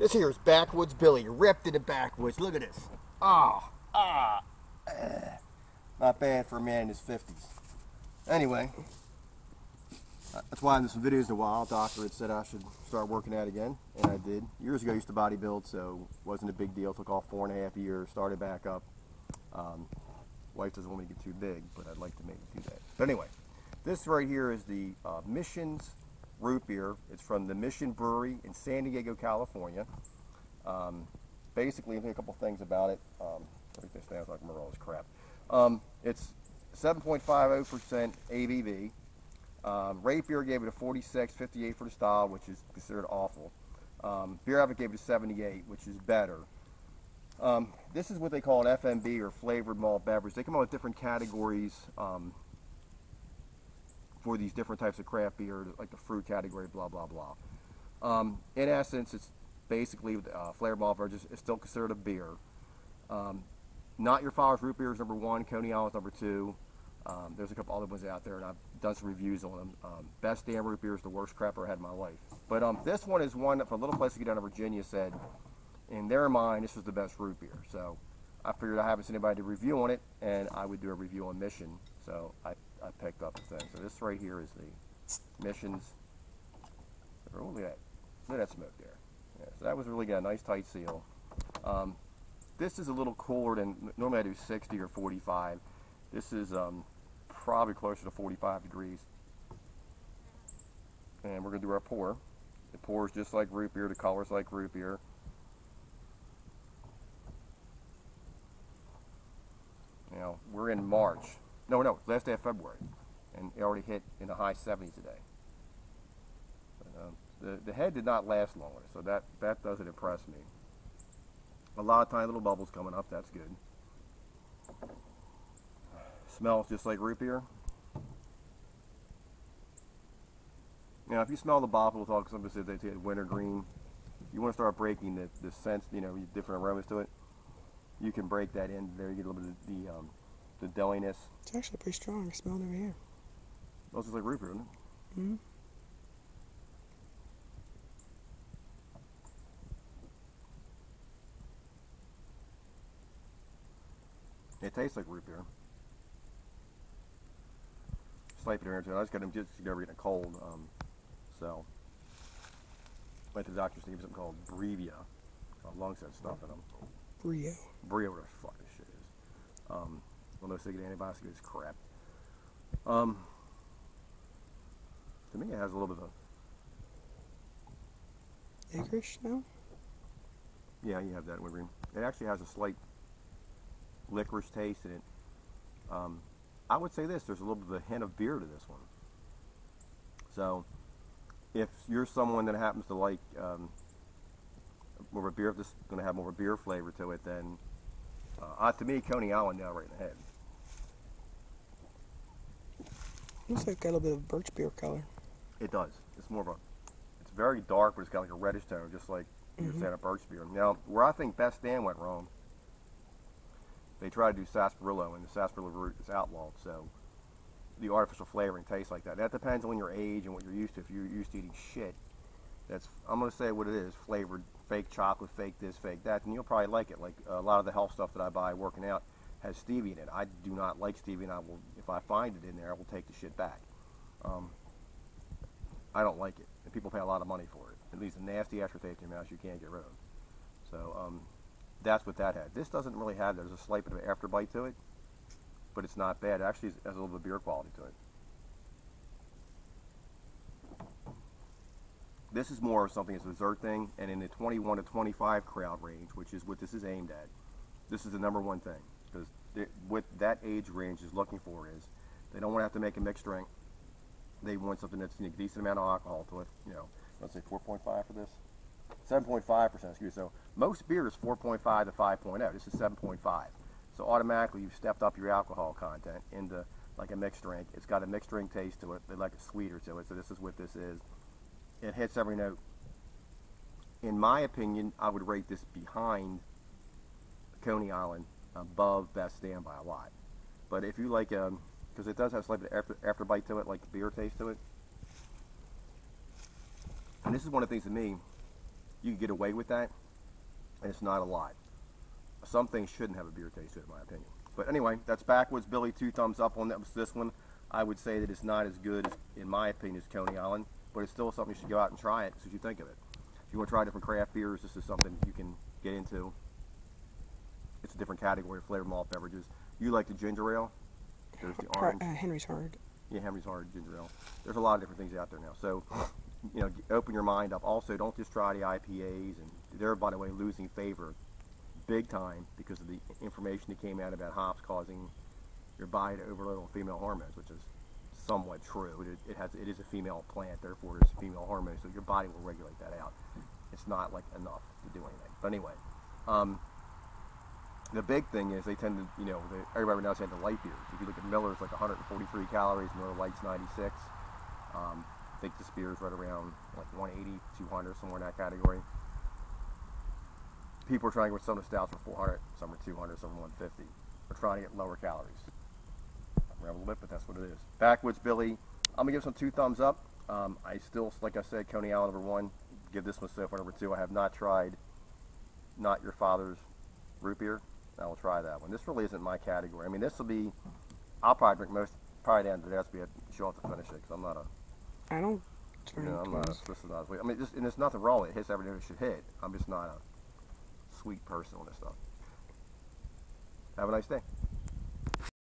This here is Backwoods Billy, ripped in the backwoods. Look at this. Not bad for a man in his 50s. Anyway, that's why I haven't done some videos in a while. Doctor had said I should start working out again, and I did. Years ago I used to bodybuild, so it wasn't a big deal. Took off 4.5 years, started back up. Wife doesn't want me to get too big, but I'd like to maybe do that. But anyway, this right here is the Mission's Root Beer. It's from the Mission Brewery in San Diego, California. Basically, I think a couple things about it. Break this down so I can remember all this crap. It's 7.50% ABV. Rate Beer gave it a 46, 58 for the style, which is considered awful. Beer Advocate gave it a 78, which is better. This is what they call an F.M.B, or flavored malt beverage. They come out with different categories for these different types of craft beer, like the fruit category, blah, blah, blah. In essence, it's basically flavored malt beverage. It's still considered a beer. Not Your Father's Root Beer is number 1. Coney Island's number 2. There's a couple other ones out there, and I've done some reviews on them. Best damn root beer is the worst crap I ever had in my life. But this one is one that, for a little place to get down in Virginia, said in their mind this was the best root beer. So I figured I haven't seen anybody do a review on it, and I would do a review on Mission. So I picked up the thing. So this right here is the Mission's. Oh, look at that smoke there. Yeah, so that was really good. A nice tight seal. This is a little cooler than normally I do 60 or 45. This is probably closer to 45 degrees. And we're going to do our pour. It pours just like root beer. The color's like root beer. Now, we're in March. No, last day of February. And it already hit in the high 70s today. But, the head did not last longer, so that doesn't impress me. A lot of tiny little bubbles coming up. That's good. Smells just like root beer. Now, if you smell the bottle, like somebody said they had wintergreen, you want to start breaking the scents, different aromas to it. You can break that in there. You get a little bit of the deliness. It's actually pretty strong. I smell it over here. Smells just like root beer, doesn't it? Mm-hmm. It tastes like root beer. Slight bit of air to it. I just got him just over getting a cold. So went to the doctor to give me something called Brevia. Lungs had stuff in them. Brio. Brio, whatever the fuck this shit is. Well, no second antibiotics, it's crap. To me, it has a little bit of Licorice, no? Yeah, you have that in green. It actually has a slight licorice taste in it. I would say this, there's a little bit of a hint of beer to this one. So if you're someone that happens to like more of a beer, this is going to have more of a beer flavor to it, then to me, Coney Island now right in the head. Looks like it's got a little bit of birch beer color. It does. It's more of it's very dark, but it's got like a reddish tone, just like you're saying a birch beer. Now, where I think Best Dan went wrong, they tried to do sarsaparilla, and the sarsaparilla root is outlawed, so the artificial flavoring tastes like that. That depends on your age and what you're used to. If you're used to eating shit, I'm going to say what it is, flavored, fake chocolate, fake this, fake that, and you'll probably like it. Like a lot of the health stuff that I buy working out has stevia in it. I do not like stevia, and if I find it in there, I will take the shit back. I don't like it, and people pay a lot of money for it. It leaves a nasty aftertaste in your mouth you can't get rid of. So that's what that had. This doesn't really have that. There's a slight bit of an afterbite to it, but it's not bad. It actually has a little bit of beer quality to it. This is more of something as a dessert thing, and in the 21 to 25 crowd range, which is what this is aimed at, this is the #1 thing. Because what that age range is looking for is, they don't want to have to make a mixed drink. They want something that's a decent amount of alcohol to it. Let's say 4.5 for this. 7.5%, excuse me. So most beer is 4.5 to 5.0. This is 7.5. So automatically you've stepped up your alcohol content into like a mixed drink. It's got a mixed drink taste to it. They like it sweeter to it. So this is what this is. It hits every note. In my opinion, I would rate this behind Coney Island, above Best Dan by a lot. But if you like, because it does have slightly after bite to it, like beer taste to it. And this is one of the things to me, you can get away with that, and it's not a lot. Some things shouldn't have a beer taste to it, in my opinion. But anyway, that's Backwoods Billy. 2 thumbs up on this one. I would say that it's not as good, in my opinion, as Coney Island, but it's still something you should go out and try it, so you think of it. If you want to try different craft beers, this is something you can get into. It's a different category of flavored malt beverages. You like the ginger ale? There's the orange. Henry's Hard. Yeah, Henry's Hard ginger ale. There's a lot of different things out there now. So, you know, open your mind up. Also, don't just try the IPAs, and they're, by the way, losing favor big time because of the information that came out about hops causing your body to overload on female hormones, which is somewhat true. It is a female plant, therefore it's a female hormone, so your body will regulate that out. It's not like enough to do anything. But anyway, the big thing is they tend to, you know, everybody knows they have the light beers. If you look at Miller's, like 143 calories, Miller Lite's 96. I think this beer is right around like 180, 200, somewhere in that category. People are trying to get some of the stouts for 400, some are 200, some are 150. We're trying to get lower calories. Around a little bit, but that's what it is. Backwoods Billy, I'm gonna give some 2 thumbs up. I still, like I said, Coney Island #1. Give this one so far #2. I have not tried Not Your Father's Root Beer. I will try that one. This really isn't my category. I mean, this will be. I'll probably drink probably down to the rest. She'll have to finish it because I'm not a. I don't drink I'm not. This is not. I mean, and there's nothing wrong with it. It hits everything it should hit. I'm just not a sweet person on this stuff. Have a nice day.